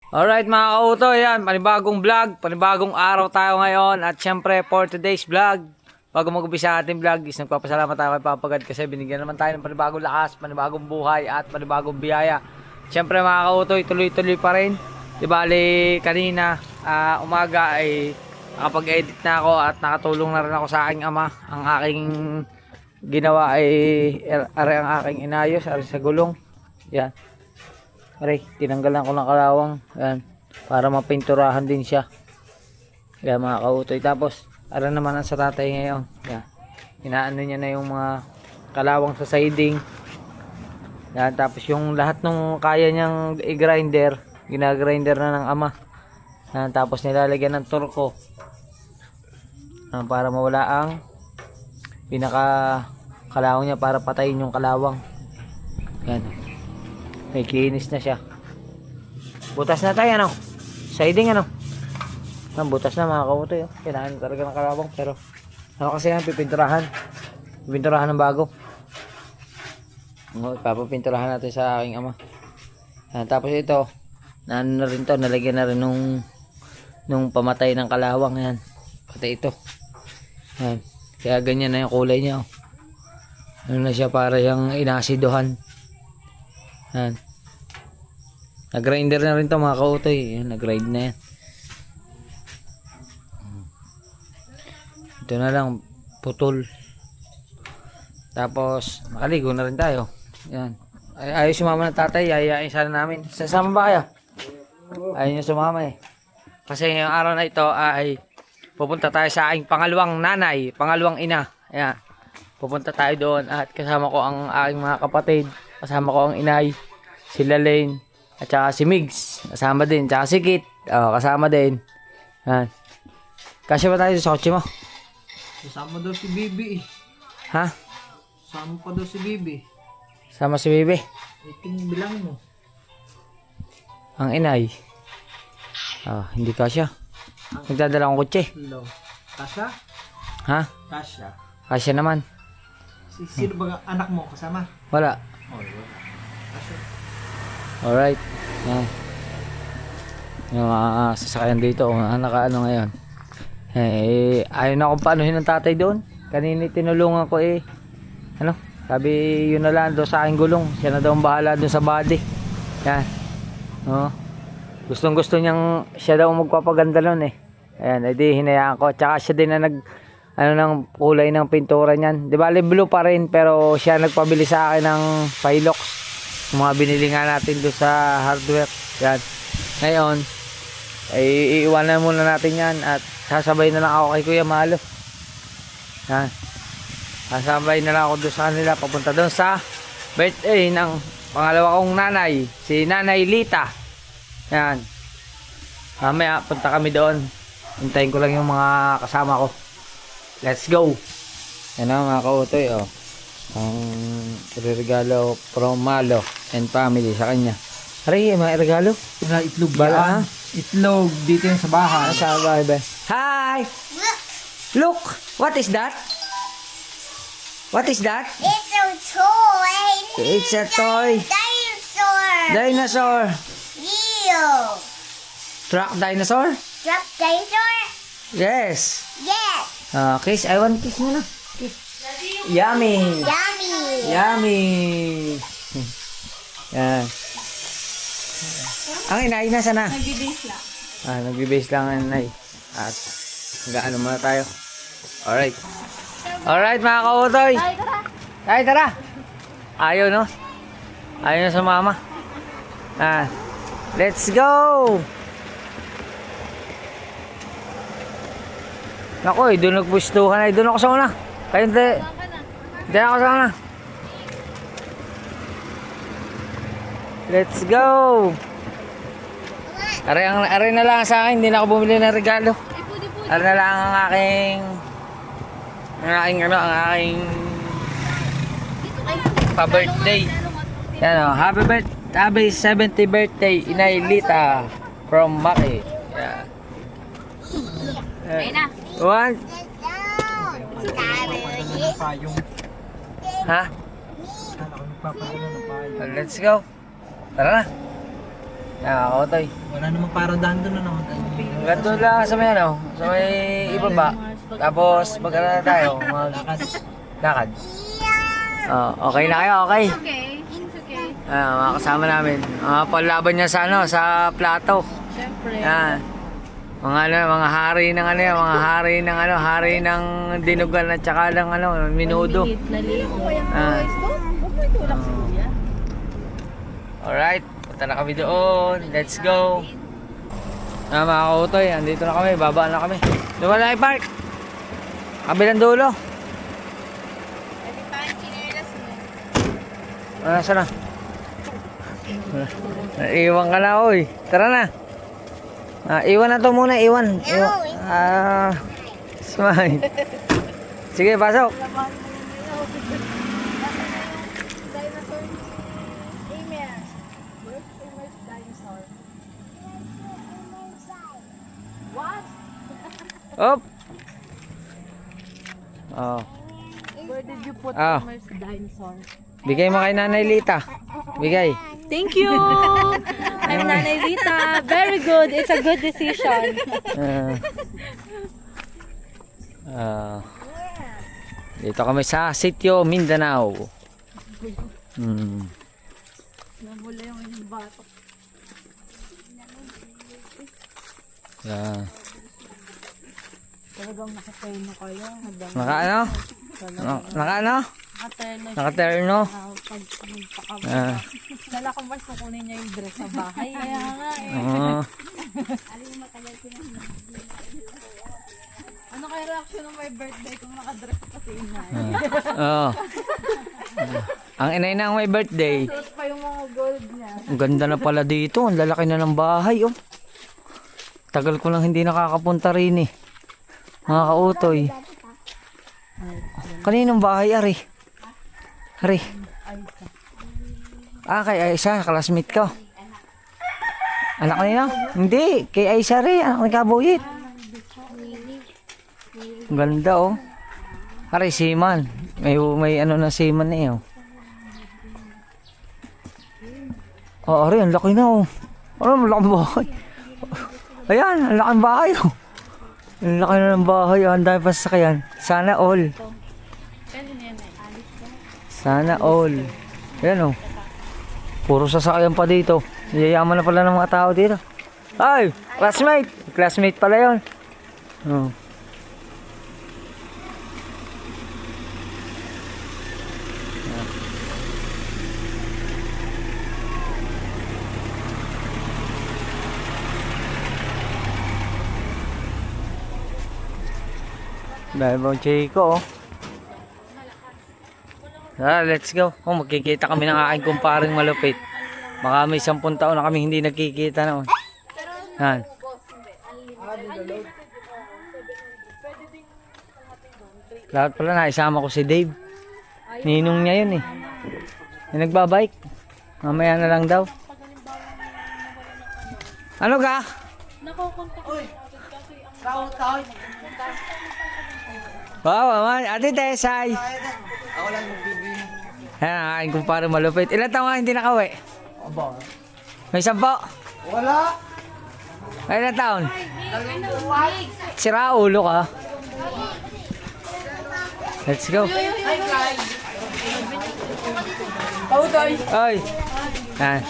Alright mga kauto, yan, panibagong vlog, panibagong araw tayo ngayon at syempre for today's vlog, bago mag-umpisa ating vlog is nagpapasalamat tayo kay Papa God kasi binigyan naman tayo ng panibagong lakas, panibagong buhay at panibagong biyaya. Syempre mga kauto, tuloy-tuloy pa rin. Di bali kanina umaga ay nakapag-edit na ako at nakatulong na rin ako sa aking ama. Ang aking ginawa ay ang aking inayos, sa gulong. Yan. Aray, tinanggalan ko ng kalawang. Ayan, para mapinturahan din siya. Ayan mga kautoy. Tapos, aran naman ang sa tatay ngayon. Ayan, inaano niya na yung mga kalawang sa siding. Ayan, tapos yung lahat ng kaya niyang i-grinder, ginagrinder na ng ama. Ayan, tapos nilalagyan ng turko. Ayan, para mawala ang pinaka kalawang niya para patayin yung kalawang. Ayan. May kinis na siya. Butas na tayo, ano? Siding, ano? Butas na mga kautoy. Oh. Kailangan talaga ng kalawang. Pero, ano kasi yan? Pipinturahan. Pipinturahan ng bago. Ipapapinturahan natin sa aking ama. Tapos ito, naano na rin to. Nalagyan na rin nung pamatay ng kalawang. Yan. Pati ito. Yan. Kaya ganyan na yung kulay niya. Oh. Ano na siya para yung inasidohan. Yan. Nag-grinder na rin to mga kautoy. Yan, nag-grind na yan. Ito na lang, putol. Tapos, makaligo na rin tayo. Yan. Ayaw sumama ng tatay, ayayin sana namin. Sasama ba kayo? Ayaw niya sumama eh. Kasi ngayong araw na ito ay pupunta tayo sa aking pangalawang nanay, pangalawang ina. Ayan. Pupunta tayo doon at kasama ko ang aking mga kapatid. Kasama ko ang inay, si Lalaine, at saka si Migs. Kasama din. Tsaka si Kit. Kasama din. Yan. Kasi ba tayo sa kotse mo? Kasama daw si Bibi eh. Ha? Kasama pa daw si Bibi. Sama si Bibi. Iting bilang mo. Ang inay. Hindi kasya. Nagdadala akong kotse. Hello. Tasha? Ha? Tasha. Kasya naman. Sino ba anak mo kasama? Wala. Oh, Tasha. Alright. Yan. Yung sasakyan dito. Nakaano ngayon. Ayaw na akong paanuhin ng tatay doon. Kanina tinulungan ko eh. Ano? Sabi yun na lang doon sa aking gulong. Siya na daw ang bahala doon sa body. Yan. Gustong gusto niyang siya daw magpapaganda nun eh. Ayan. Edi hinayaan ko. Tsaka siya din na ng kulay ng pintura niyan. Di ba blue pa rin pero siya nagpabili sa akin ng Pilox. Yung mga binili nga natin doon sa hardware. Yan. Ngayon, ay iiwanan muna natin yan at sasabay na lang ako kay Kuya Malo. Yan. Sasabay na lang ako doon sa kanila. Papunta doon sa birthday ng pangalawa kong nanay. Si Nanay Lita. Yan. Mamaya punta kami doon. Hintayin ko lang yung mga kasama ko. Let's go! Yan ang mga kautoy, oh. Ang regalo from Malo and family sa kanya. Aray, mga regalo? Wala itlog Bala, yan. Itlog dito yan sa bahay. Sa bahay ba? Hi! Look! What is that? What is that? It's a toy. It's a toy. Dinosaur. Dinosaur. Leo. Truck dinosaur? Drop dinosaur. Yes. Yes. Kiss. I want kiss muna. Kiss. Yummy. Yummy. Yummy. Yan. Ang inay nasa na? Nag-base lang. Nagbe-base lang ang inay. At gaano muna tayo. Alright. Alright mga kautoy. Ay, tara. Ay, tara. Ayaw no? Ayaw na sa mama. Let's go. Naku, doon nagpustuhan ay. Doon ako sa una. Kayo hindi. Diyan ako sa una. Let's go. Aray na lang sa akin. Hindi na ako bumili ng regalo. Aray na lang ang aking pa-birthday. Yan o. Happy 70th birthday, Inay Lita from Maki. Yeah. Ayun na. One. Payong. Ha? Kala ko nagpapadala ng payong. Let's go. Tara na. Otoy. Wala naman para daan doon na naman. Ganto lang sa may ano, sa may ibaba. Tapos magkano na tayo, lakad. Okay na kayo, okay? Okay, it's okay. Mga kasama namin. Panlaban niya sa ano, sa plato. Siyempre. Yan. Mga hari ng ano, mga hari ng ano, hari ng dinugan at saka ng ano, minudo. Maliit na ligo. Alright, punta na kami doon. Let's go. Mga kautoy, andito na kami, baba na kami. Doon na i-park. Kabilang dulo. Saan na? Iwan ka na, oy. Tara na. Iwan na to muna, iwan. Smile. Sige, pasok. Up. Where did you put Elmer's dinosaur? Bigay mo kay Nanay Lita. Bigay. Thank you! I'm Nanay Rita. Very good. It's a good decision. Dito kami sa Sitio Mindanao. Namula yung bato. Talagang nakaterno kayo. Naka ano? Naka ano? Nakaterno. Pag Lala ko mas kukunin niya yung dress sa bahay. Kaya nga Ano kaya reaction ng my birthday kung nakadress kasi inay? Ang inay na ang may birthday. Suot pa yung mga gold niya. Ang ganda na pala dito. Ang lalaki na ng bahay, oh. Tagal ko lang hindi nakakapunta rin eh. Mga kautoy. Kaninong bahay, Ari? Ari. Kay Aisha, classmate ko. Anak nila? Hindi, kay Aisha rin. Anak ni Kabuyit. Ang ganda, oh. Ari, seaman. May ano na seaman na eh, oh. Ari, ang laki na, oh. Ang laking bahay. Ayan, ang laking bahay, oh. Ang laki na ng bahay, oh. Ang dami pa sasakyan. Sana all. Sana all. Ayan, oh. Puro sasakyan pa dito. Yayaman na pala ng mga tao dito. Ay, classmate. Classmate pala yun. Oh. Dahil bang Chico, oh. Let's go. Magkikita kami ng aking kumparing malupit. Baka may 10 taon na kami hindi nagkikita noon. Yan. Lahat pala naisama ko si Dave. Ninong niya yun eh. Yung nagbabike. Mamaya na lang daw. Ano ka? Wow, man. Ate Tesay. Ako lang magbibigay. Yan ang aking kumpare malupit. Ilan taon nga hindi nakauwi? Aba. May 10? Wala. May ilan taon? Sira ulo ka. Let's go. Kautoy. Oy. Yan.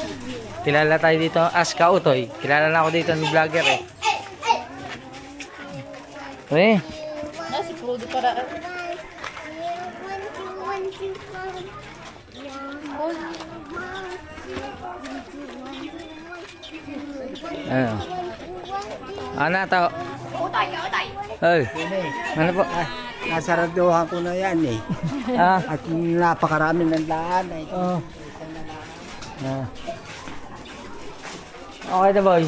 Kilala tayo dito as Kautoy. Kilala na ako dito ng vlogger eh. Uy. Nasi Crudo para. Ano? Ano to? Oy. Ano po? Nasaraduhan ko na yan eh. At napakarami ng daan eh. Okay na boy.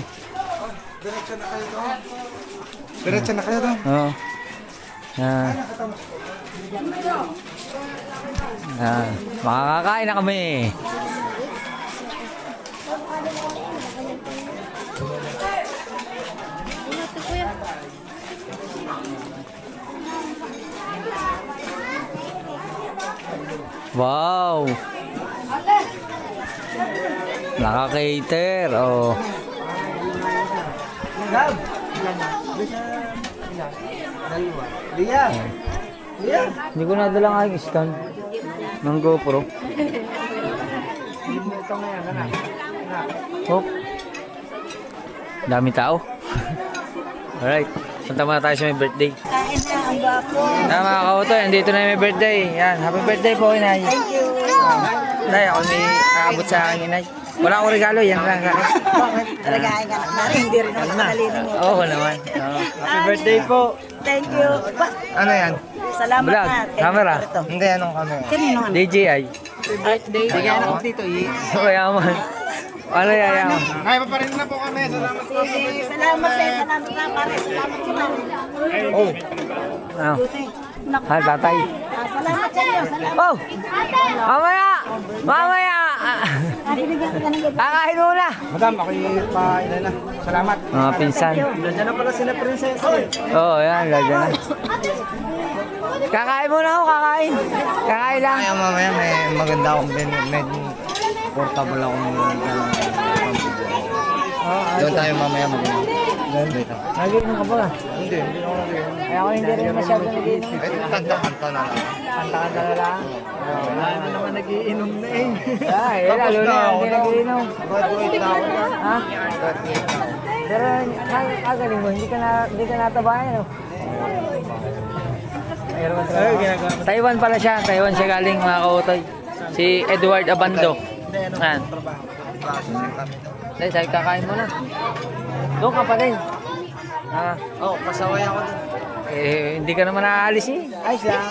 Diretso na kayo doon. Diretso na kayo doon. Oo. Makakakain na kami. Wow. Naka-cater. Oh. Gab. Dalawa. Liam. Liam. Hindi ko nadala ang aking stand ng GoPro. Ito ngayon, anak. Oh. Dami tao. Alright. Punta muna tayo sa may birthday. Kain na ang bapo. Mga kautoy, andito na yung may birthday. Yan, happy birthday po, inay. Thank you. Inay, ako may aabot sa akin, inay. Wala akong regalo, yan lang. Bakit? Talaga ay nga na rin. Hindi rin ako nakalinin mo. Oo naman. Oo. Happy birthday po. Thank you. Ano yan? Salamat Vlog, na. camera. Hindi, anong kami? Kanino nga? DJI. Birthday. Bigyan ako dito, Mayaman. Ano yayaman? Ay, paparin na po kami. Salamat po. Salamat eh. Salamat na pare. Salamat sila. Oh. Ano? Ha, tatay. Salamat sa iyo. Salamat. Oh! Mamaya! Mamaya! Kakain muna! Madam, ako yung pa-ilan na. Salamat. Mga pinsan. Nandiyan na pala sila, princess. Oo, yan. Lagyan na. Kakain muna ako, kakain. Kakain lang. Kaya mamaya may maganda akong med portable akong doon tayo mamaya maganda. Dito. Nagiinom ka ba? Hindi ako nagiinom. Ay, ako hindi rin masyado nagiinom. Ito, kanta na lang. Kanta-kanta na lang. Wala na naman nagiinom na eh. Ay, lalo na hindi nagiinom. Graduate na ako. Ha? Graduate na ako. Pero kagaling mo, hindi ka natabayan, no? Taiwan pala siya. Taiwan siya galing, mga kautoy. Si Edward Abando. Yan. Dahil sabi, kakain mo na. Doon ka pa rin. Oh, pasaway ako dun. Hindi ka naman naaalis eh. Ayos lang.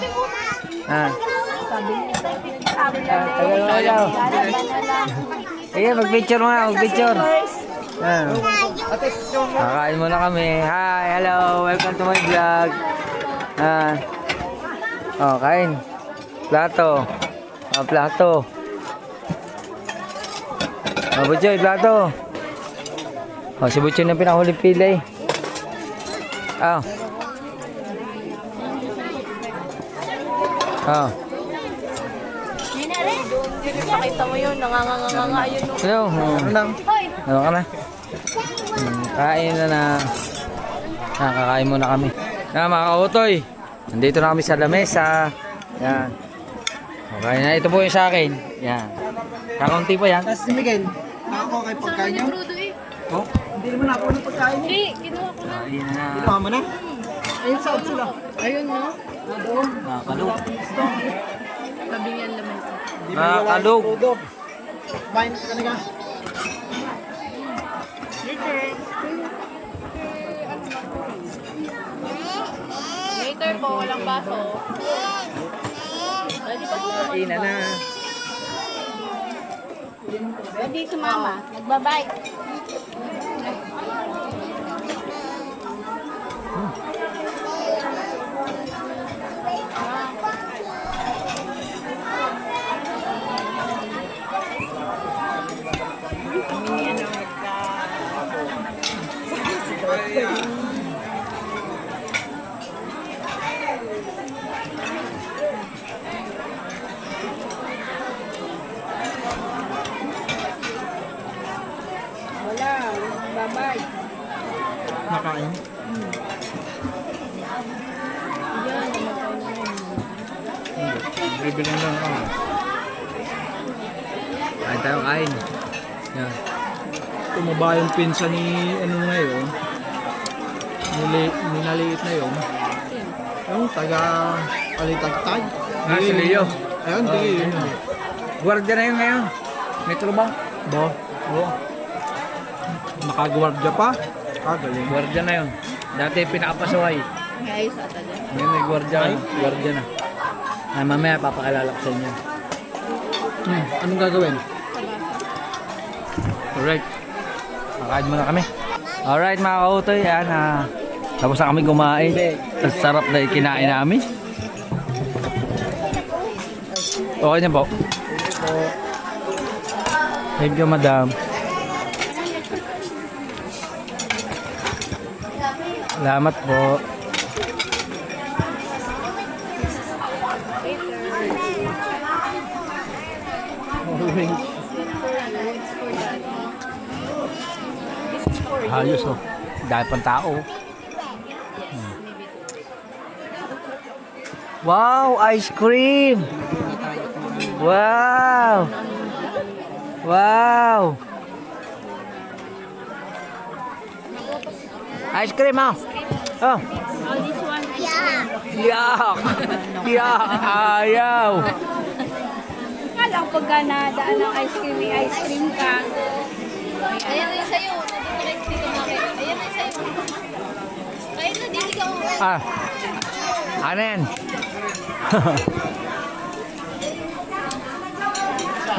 Tagal mo daw. Sige, mag-picture mo na, mag-picture. Kakain muna kami. Hi, hello, welcome to my vlog. Oh, kain. Plato. Plato. Butchoy, plato. Si Butchoy na pinahuling pila eh. Nakita mo yun, nanganganga yun. Hello. Ano ka na? Kain na. Kakain muna kami. Mga kautoy. Nandito na kami sa lamesa. Yan. Okay na. Ito po yung sa akin. Yan. Kakaunti pa yan. Tapos si Miguel, ako kay pagkain niyo? Oh, hindi naman ako ng pagkain niyo. Hindi, kinuha ko na. Ayun na. Kinuha mo na? Ayun, saan sila? Ayun, no? Kalug. Sabi niya laman. Kalug. Kumain ka na ka. Later po, walang baso. Kain na. Hindi sumama. Nagbabike. Nakain? Bibili lang ako. Kain tayo, kain. Yan. Tumaba yung pinsa ni ano ngayon. Ninaliit na yun. Yung taga Alitagtag. Si Leo. Ayun, di yun. Guardia na yun ngayon. Metro Bank. Bo? Oo. Nakagwardya pa? Galing. Guardia na yun. Dati pinakapasuhay. May ayos ata dyan. Ngayon may guardia. Guardia na. Mamaya papakilala ko sa inyo. Anong gagawin? Alright. Makain muna kami. Alright mga kautoy. Yan. Tapos na kami kumain. Ang sarap na kinain namin. Okay na po. Thank you, madam. Salamat po. Ayos oh. Dahil pang tao. Wow, ice cream! Wow! Wow! Ice cream, oh! Oh! Yak! Yak! Ayaw! Kala ko pagka nadaan ng ice cream ka. Ayan na yung sa'yo. Dito makit. Ayan na yung sa'yo. Kaya na, dito ka. Ah! Ano yan?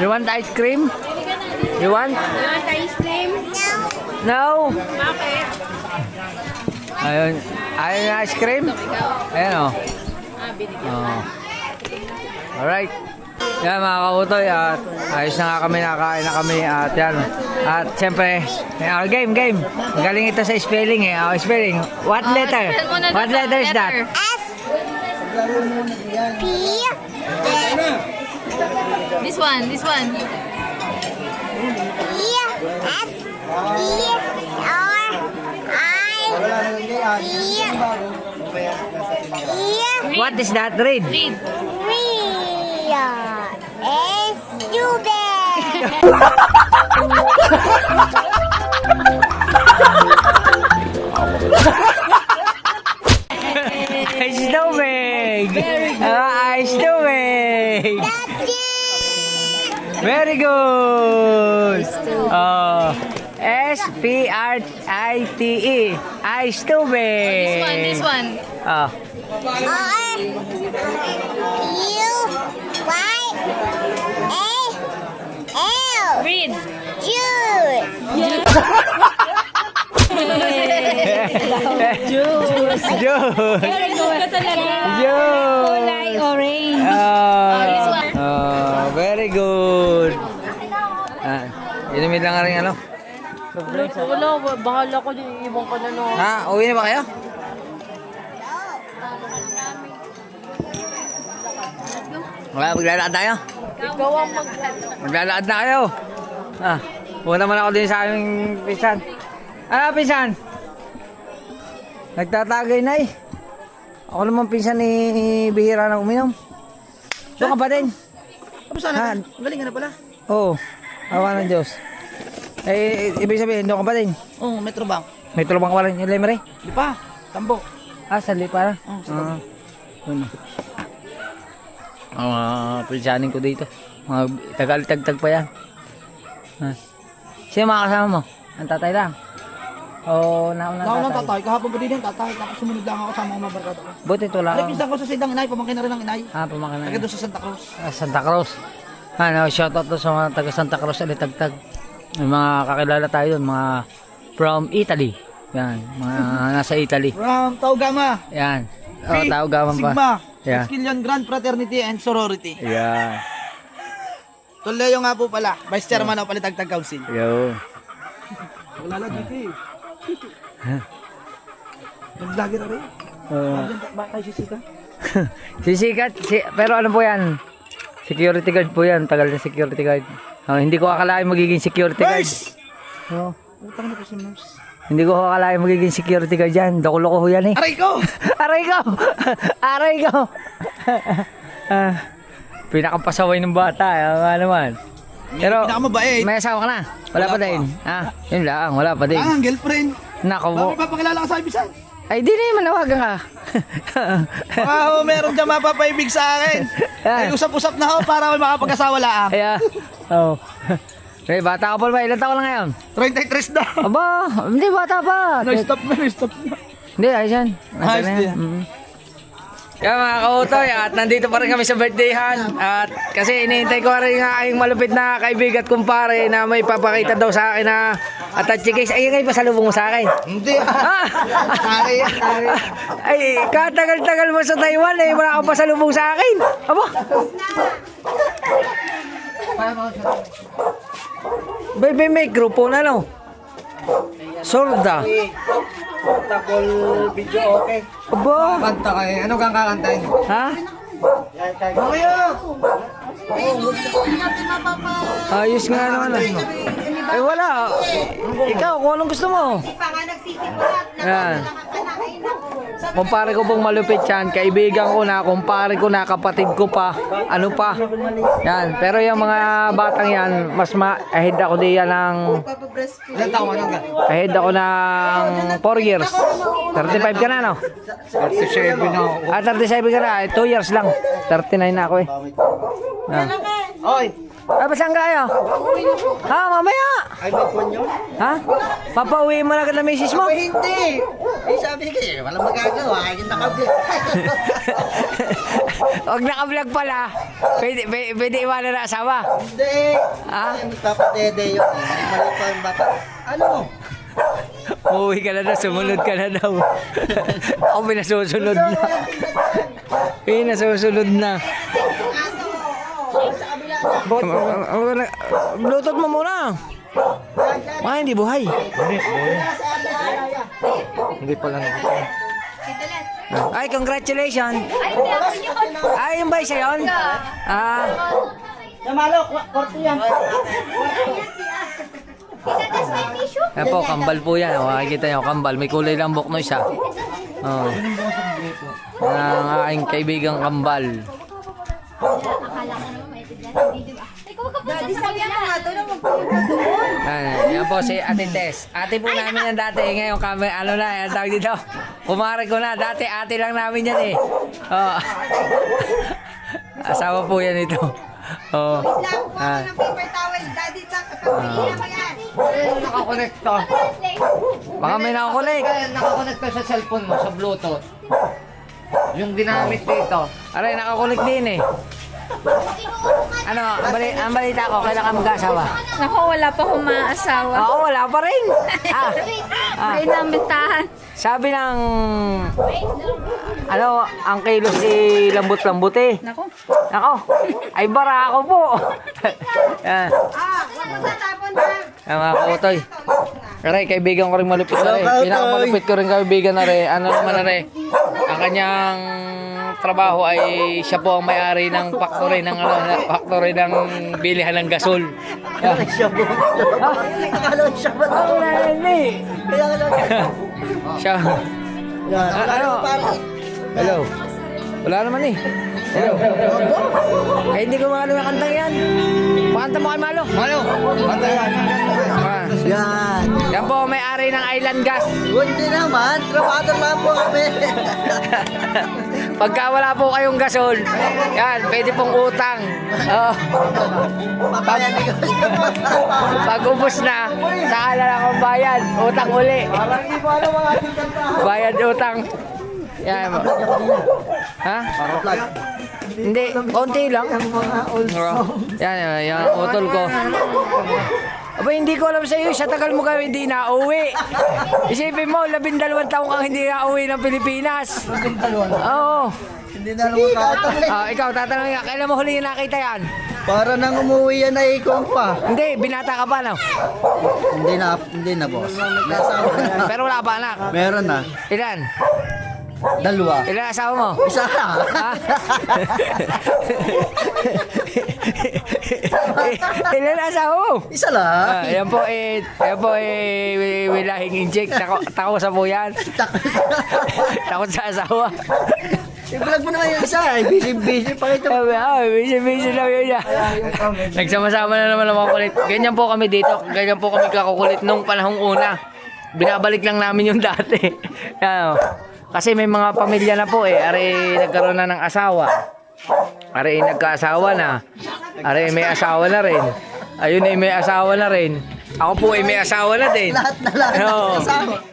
You want ice cream? You want? You want ice cream? No! Bakit? Ayun. Ayun yung ice cream? Ayan o. Oh. Alright. Yan mga kautoy. At ayos na nga kami. Nakakain na kami. At yan. At siyempre. Game. Magaling ito sa spelling eh. Spelling. What letter? What letter is that? P. This one. E. S. E. R. I. E. E. What is that? Read. Read. Stupid. Snowbag! Snowbag! Very good! S-P-R-I-T-E. Snowbag! This one. Oh. R. U. Y. A. L. Read. Juice. Juice! Very good ka talaga. Juice! Kulay orange. Very good! Inumin lang nga rin ano. Wala, bahala ko din. Ibang ka na no. Uwi na ba kayo? Wala, maglalakad tayo. Ikaw ang Maglalakad na kayo. Una naman ako din sa aming pinsan. Pinsan? Nagtatagay na eh. Ako naman pinsan ni bihira na uminom. Doon ka pa din. Kamusta na? Galing ka na pala. Oo. Awa ng Diyos. Ibig sabihin, doon ka pa din. Oo, Metrobank. May tulubang ka pa rin yung lemre? Di pa, Tambo. Sa lipa na? Sa Tambo. Pinsanin ko dito. Mga tagal-tagtag pa yan. Sino mga kasama mo? Ang tatay lang? O naunang Naunang tatay? tatay, kahapon pa din yung tatay. Tapos sumunod lang ako sa mga mabarkada ko. Buti ito lang. Ay, pinsan ko sa sidang inay, pamangkin na rin ang inay. Pamangkin na. Taga doon sa Santa Cruz. Santa Cruz. Shoutout to sa mga taga Santa Cruz Alitagtag. May mga kakilala tayo doon, mga from Italy. Yan, mga nasa Italy. From Tau Gamma. Yan. Tao gaman pa. Sigma. Yeah. Eskilion Grand Fraternity and Sorority. Yeah. Toleo nga po pala, Vice Chairman ng Palitagtag Council. Yo. Wala dito eh. Nag-vlogger na rin. Bakit tayo sisika? Sisikat, pero ano po yan? Security guard po yan, tagal na security guard. Hindi ko akalain magiging security guard. Oh. Utang na po si Mams. Hindi ko akalain magiging security guard yan. Loko-loko ho yan eh. Aray ko! Aray ko! Aray ko! Pinakapasaway ng bata. Nga naman. Pero, Pinakamabait. may asawa ka na? Wala pa din. Yun lang. Wala pa din. Girlfriend. Nako po. Bakit papakilala ka sa ibisan? Ay, di na yung manawagan ka. Meron dyan mapapaibig sa akin. Ay, usap-usap na ako para may makapag-asawa lang. Kaya, oh. Hey, bata ka pa ba? Ilan taon lang ngayon? 33 na. Aba, hindi bata pa. Na-stop na. Hindi, ayos yan. Ayos na din. Kaya mga kautoy, at nandito pa rin kami sa birthdayhan. At kasi iniintay ko rin nga aking malupit na kaibigan at kumpare na may papakita daw sa akin na atachikis. Ay, ngayon pasalubong mo sa akin. Hindi Tari. Ay, katagal-tagal mo sa Taiwan eh. Wala kang pasalubong sa akin. Aba. Baby, may grupo na no? Sorda. Tapol video okay. Aba. Kanta kayo. Ano kang kakantahin? Ha? Mamaya! Ayos nga naman. Ay, wala. Ikaw, kung anong gusto mo. Yan. Kumpare ko pong malupit yan. Kaibigan ko na, kumpare ko na, kapatid ko pa. Ano pa. Yan. Pero yung mga batang yan, mas ahead ako diyan ng... Ahead ako ng 4 years. 35 ka na, no? 37 na ako. 37 ka na. 2 years lang. 39 na ako eh. Yan. Oy! Ay, saan kayo? Ha, mamaya! Ay, may kwan yun? Ha? Papauwi mo na agad na misis mo? Ay, hindi! Eh, sabi ko, walang magagawa. Ay, nakablog. Huwag naka-vlog pala. Pwede iwanan na asawa. Hindi! Ha? Ay, magpapadede yun. Mali pa yung bata. Ano? Uuwi ka na daw, sumunod ka na daw. Ako pinasusunod na. Pinasusunod na. Bluetooth mo muna. Hindi buhay. Hindi pala nakita. Ay, congratulations. Ay, hindi ako yun. Ay, yung ba isa yun? Ah, Namalo, korte yan. Tinagas na yung tissue. yan po, kambal po yan. O, makikita nyo, kambal. May kulay lang buhok no isa. Oh. Ang aking kaibigang kambal. Akala ko naman maitigas. Hindi, diba? Ay, huwag ka punta sa kabila. Yan po si Ate Tess. Ate po namin yan dati. Ngayon kami, ano na, yan tawag dito. Kumare ko na. Dati ate lang namin yan eh. Oh. Asawa po yan ito. Oh. Ah. Nakakonekta. Baka may nakakulik. Nakakonekta sa cellphone mo, sa Bluetooth. Yung ginamit dito. Aray, nakakulik din eh. Ano, ang balita ko, kailan ka mag-asawa? Nako, wala pa akong maasawa. Oo, wala pa rin. May nambitahan. Sabi ng, ano, ang kilos si lambot-lambot eh. Nako. Ako, ay bara ako po. Yan. Yan mga kautoy. Aray, kaibigan ko rin malupit na rin. Pinakamalupit ko rin kaibigan na rin. Ano naman na rin. Ang kanyang trabaho ay siya po ang may-ari ng factory ng bilihan ng gasol. Yan. Akala ko siya ba? Hindi. Siya. Yan. Ano? Hello. Wala naman eh. Hello. Ay, hindi ko makalo ng kantang yan. Pakanta mo kay Malo. Malo. Ah. Yan. Yan po, may-ari ng Island Gas. Hindi naman. Trabador lang po kami. Pagka wala po kayong gasol, yan, pwede pong utang. Oh. Papayan ni Pag ubos na, saka na lang ang bayad. Utang uli. Parang hindi mo alam ang ating kantahan. Bayad utang. Yan. Ha? Vlog. Hindi, konti lang. Yan, yan, utol ko. Aba, hindi ko alam sa iyo, sa tagal mo kami hindi na-uwi. Isipin mo, 12 taong kang hindi na-uwi ng Pilipinas. Oo. Hindi na naman kakatagal. Ikaw, tatanungin ka, kailan mo huli nakita yan? Para nang umuwi yan ay ikong pa. Hindi, binata ka pa, no? Hindi na boss. Nasawa na. Pero wala pa anak. Meron na. Ilan? 2. Ilan asawa mo? Isa na. Ha? Ilan asawa mo? Isa lang. Yan po wilahing inject. Tako sa po yan. Takot sa asawa. I-vlog mo naman yung isa. Busy pa ito. Busy lang yun niya. Nagsama-sama na naman ang mga kulit. Ganyan po kami dito. Ganyan po kami kakukulit nung panahong una. Binabalik lang namin yung dati. Yan, kasi may mga pamilya na po eh. Ari nagkaroon na ng asawa. Ari nagkaasawa na. Ari may asawa na rin. Ayun ay may asawa na rin. Ako po ay may asawa na din. Lahat na lang.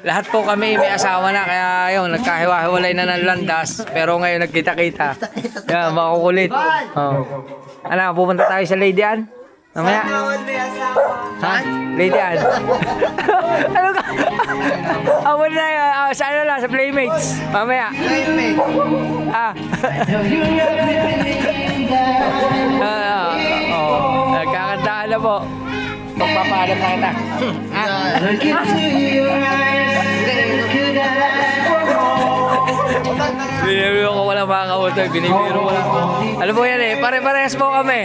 Lahat po kami may asawa na. Kaya yun, nagkahiwa-hiwalay na ng landas. Pero ngayon nagkita-kita. Yan, makukulit. Oh. Ano, pupunta tayo sa Lady Ann? Mamaya? Ha? Lady Ann? Ano ka? Ako na sa ano lang, sa Playmates. Mamaya. Nagkakantaan na po. Magpapaalam na kita. Binabi ko walang makakawin. utoy, binibiro mo lang. Ano po yan eh, pare-parehas po kami.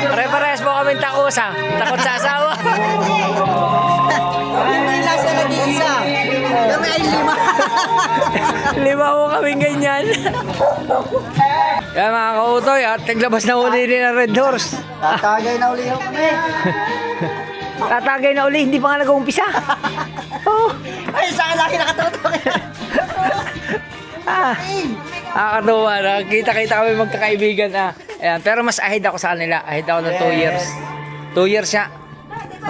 Pare-parehas po kami takusa. Takot sa asawa. Hindi lang siya nag-iisa. Kami ay 5. 5 po kaming ganyan. Kaya mga kautoy, at naglabas na uli din ang Red Horse. Tatagay na uli kami. Tatagay na uli, hindi pa nga nag-uumpisa. Oh. Ay, sa akin lagi nakatutok. Nakakatuwa na. Kita-kita kami magkakaibigan. Ayan. Pero mas ahead ako sa kanila. Ahead ako ng 2 years. 2 years siya.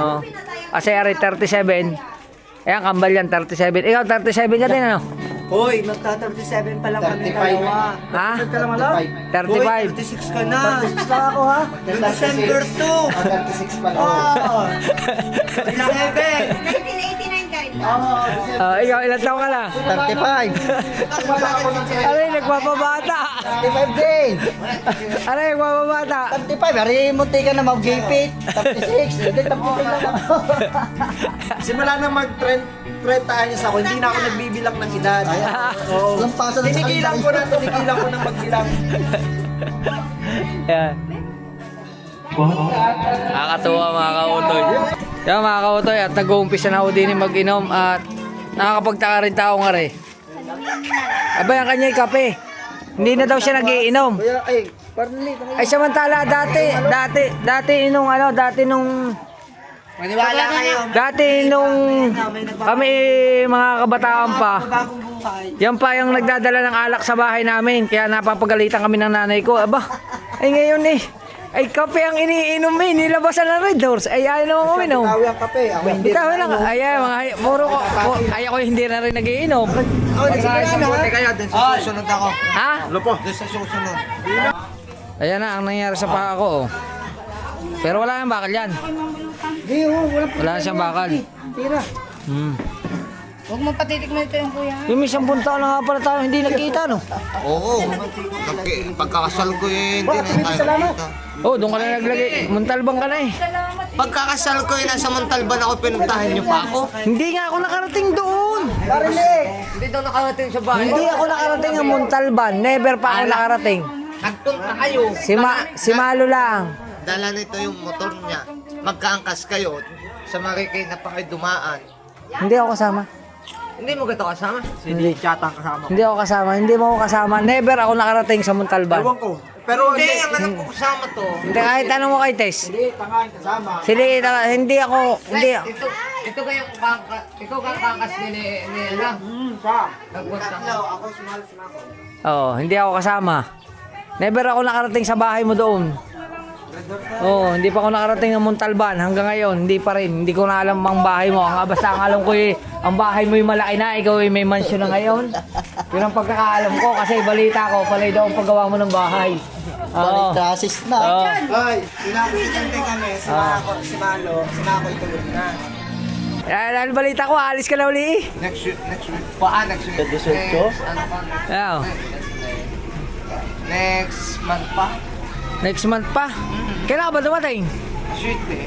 Oh. Kasi ari 37. Ayan, kambal yan, 37. Ikaw, 37 ka din, ano? Hoy, magta-37 pa lang kami dalawa. Ha? Ka lang alam? 35. Hoy, 36 ka na. 36 na ako ha. Noong December 2. 36 pa lang. Oo. 37. 1989 guys. Ikaw, ilan taong ka na? 35. Ano yung nagpapabata? 35 din. Ano yung nagpapabata? 35. Hari, munti ka na mag-gipit. 36. Hindi, 35 lang ako. Simula na mag-30 anyos ako, hindi na ako nagbibilang ng edad. Oo. Lampasan sa Tinigilan ko ng magbilang. Ayan. Nakakatuwa mga kautoy. Kaya mga kautoy, at nag-uumpisa na ako din mag-inom at nakakapagtaka rin tao nga rin. Aba, ang kanya yung kape. Hindi na daw siya nagiinom. Kuya, ay, parang late. Ay samantala dati nung Maniwala kayo. dati nung kami mga kabataan pa, Bagong buhay. yan pa yung nagdadala ng alak sa bahay namin. Kaya napapagalitan kami ng nanay ko. Aba, ay ngayon eh. Ay kape ang iniinom eh. Nilabasan ng Red Horse. Ay ayaw naman kami no. Tawi ang kape. Ako hindi. Bitaw lang. Ay mga puro ko. Ay ako hindi na rin nagiinom. Ako nagsimula na ha. kayo, dun sa susunod ako. Ha? Lupo. Dun sa susunod. Ayan na ang nangyari sa paa ko. Oh. Pero wala nang bakal yan. Hindi, Wala siyang bakal. Tira. Huwag mo patitikman ito yung kuya. Yung may 10 taon na nga pala tayo hindi nagkita no. Oo. Pagkakasal ko hindi na tayo nakita. Oh, doon ka na naglagay. Muntalbang ka na eh. Pagkakasal ko nasa Montalban ako, pinuntahan niyo pa ako. Hindi nga ako nakarating doon. Parinig. Hindi daw nakarating sa bahay. Hindi ako nakarating ng Muntalban. Never pa ako nakarating. Nagpunta kayo. Si Malo lang. Dala nito yung motor niya. Magkaangkas kayo. Sa Marikay na pa kayo dumaan. Hindi ako kasama. Hindi mo gato kasama. Hindi. Chatang kasama. Hindi ako kasama. Hindi mo ako kasama. Never ako nakarating sa Muntalban. Ewan ko. Pero Hindi, ang anak ko kasama to. Hindi, kahit tanong mo kay Tess. Hindi, tangahan kasama. Hindi ako, hindi. Ito kayong ikaw kang kangkas ni ano? Nagpunta. Ako sumali na ako. Oo, hindi ako kasama. Never ako nakarating sa bahay mo doon. Oo, hindi pa ako nakarating ng Montalban hanggang ngayon, hindi pa rin. Hindi ko na alam ang bahay mo. Basta ang alam ko ang bahay mo yung malaki na, ikaw ay may mansion na ngayon. Yun ang pagkakaalam ko kasi balita ko, palay daw ang paggawa mo ng bahay. Oo. Trasis na. Oo. Hoy, sinakusikante kami. Si Malo, sinako itulog na. Dahil balita ko, alis ka na uli. Next week pa. Next week. Ano pa? Ayan. Next month pa. Next month pa. Kailan ka ba dumating? Sweet eh.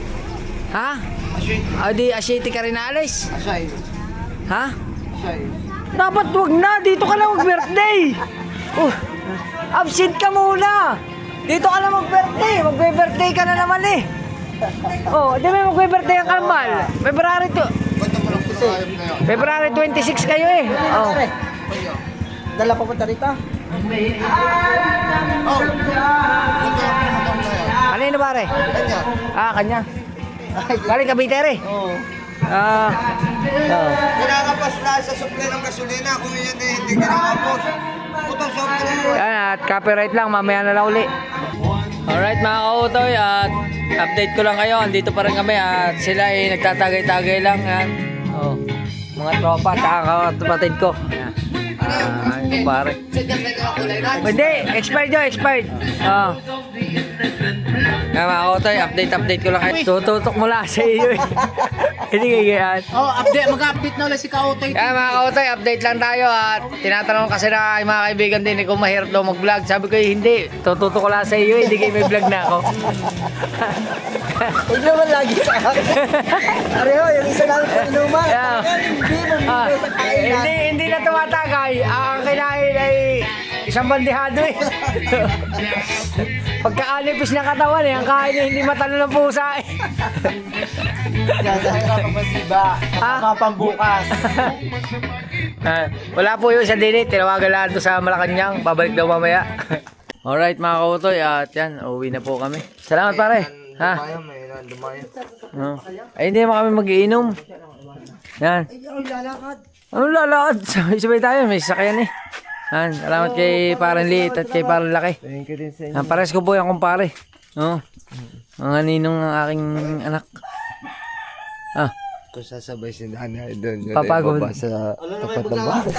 Ha? Sweet. Di asyete ka rin naalis. Asay. Ha? Asay. Dapat wag na. Dito ka lang mag-birthday. Absent ka muna. Dito ka lang mag-birthday. Mag-birthday ka na naman eh. Di ba mag-birthday ang kalmal? February Kwento mo lang kung ayam na yun. February 26 kayo eh. Dala pa punta rito. Oh! Kanino pare? Kanya. Kanya. Galing Cavite rin. Oo. Kinakapos na sa supply ng gasolina. Kung yan eh, hindi kinakapos. Putang supply. Yan at copyright lang. Mamaya na lang uli. Alright mga kautoy at update ko lang kayo. Andito pa rin kami at sila ay nagtatagay-tagay lang. Yan. Mga tropa at kapatid ko. Yan. Pare. Hindi, expired yun, expired. Kaya mga kautoy, update ko lang kayo. Tututok mo lang sa iyo eh. Hindi kaya. Mag-update na ulit si Kautoy. Kaya mga kautoy, update lang tayo at tinatanong kasi na yung mga kaibigan din kung mahirap daw mag-vlog. Sabi ko hindi, tututok ko lang sa iyo eh, hindi kayo may vlog na ako. Huwag naman lagi sa akin. Areho, yung isa namin sa inuman. Hindi mo sa kain na. Hindi na tumatagay. Ang kinain ay isang bandihado eh. Pagkaanipis ng katawan eh, ang kain niya hindi matalo ng pusa eh. Hirapan pa si Ba. Mga pambukas. Wala po yun sa dinit, tinawagan lang doon sa Malacanang, babalik daw mamaya. Alright mga kautoy, at yan, uwi na po kami. Salamat pare. Ha? Ay hindi naman kami mag-iinom. Yan. Ano lalakad? Sabay-sabay tayo, may sasakyan eh. Yan, salamat kay parang liit at kay parang laki. Thank you din sa inyo. Yan, pares ko po yung kumpare. Oo. Mga ninong ng aking anak. Ah, Kung sasabay si nanay doon, yun Papagod. ay baba sa tapat ng bahay.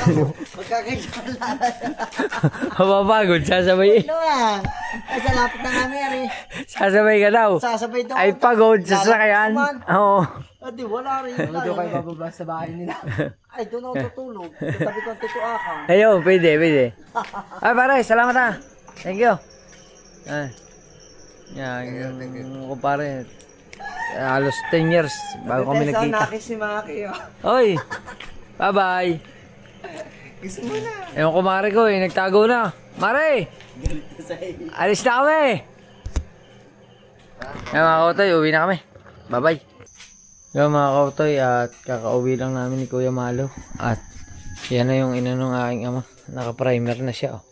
mapapagod, sasabay. Ano ah? Ay, sa lapit na namin eh. Sasabay ka daw. Sasabay daw. Ay pagod sa sasakyan. Oo. Adi, wala rin. Doon kayo bababa sa bahay nila. Ay, doon ako tutulog. Tabi ko ang tituakan. Ayun, pwede. Ay pare, salamat ha. Thank you. Ay. Yan, yung kumpare. Halos 10 years bago kami nagkita. Si Maki. Oy, bye-bye. Gusto mo na. Ewan ko mare ko eh, nagtago na. Mare! Alis na kami! Yan mga kautoy, uwi na kami. Bye-bye. Yan mga kautoy, at kakauwi lang namin ni Kuya Malo. At yan na yung inanong aking ama. Naka-primer na siya. Oh.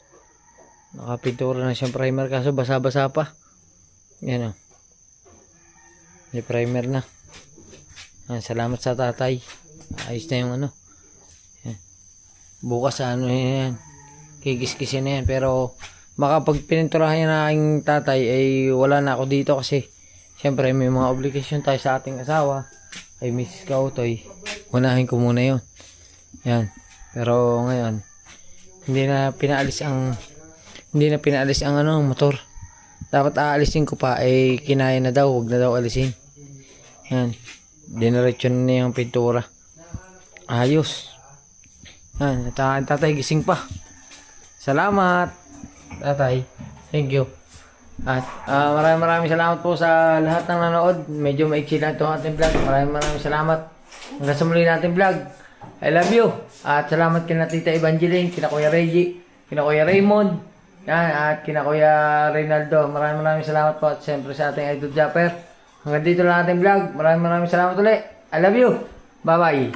Nakapintura na siyang primer kaso basa-basa pa. Yan oh. May primer na. Salamat sa tatay. Ayos na yung ano. Yan. Bukas ano yan. Kikis-kisin na yan. Pero baka pag pininturahan niya na aking tatay ay wala na ako dito kasi syempre may mga obligasyon tayo sa ating asawa. Ay Mrs. Kautoy. Unahin ko muna yun. Yan. Pero ngayon hindi na pinaalis ang ano motor. Dapat aalisin ko pa ay kinaya na daw, huwag na daw alisin. Yan. Diniretso na niya yung pintura. Ayos. Yan. Tatay gising pa. Salamat. Tatay. Thank you. At maraming salamat po sa lahat ng nanood. Medyo maiksi lang itong ating vlog. Maraming salamat. Hanggang sa muli natin vlog. I love you. At salamat kina Tita Evangeline, kina Kuya Reggie, kina Kuya Raymond, yan, at kina Kuya Reynaldo. Maraming salamat po. At siyempre sa ating Idol Japper. Hanggang dito lang ating vlog. Maraming salamat ulit. I love you. Bye-bye.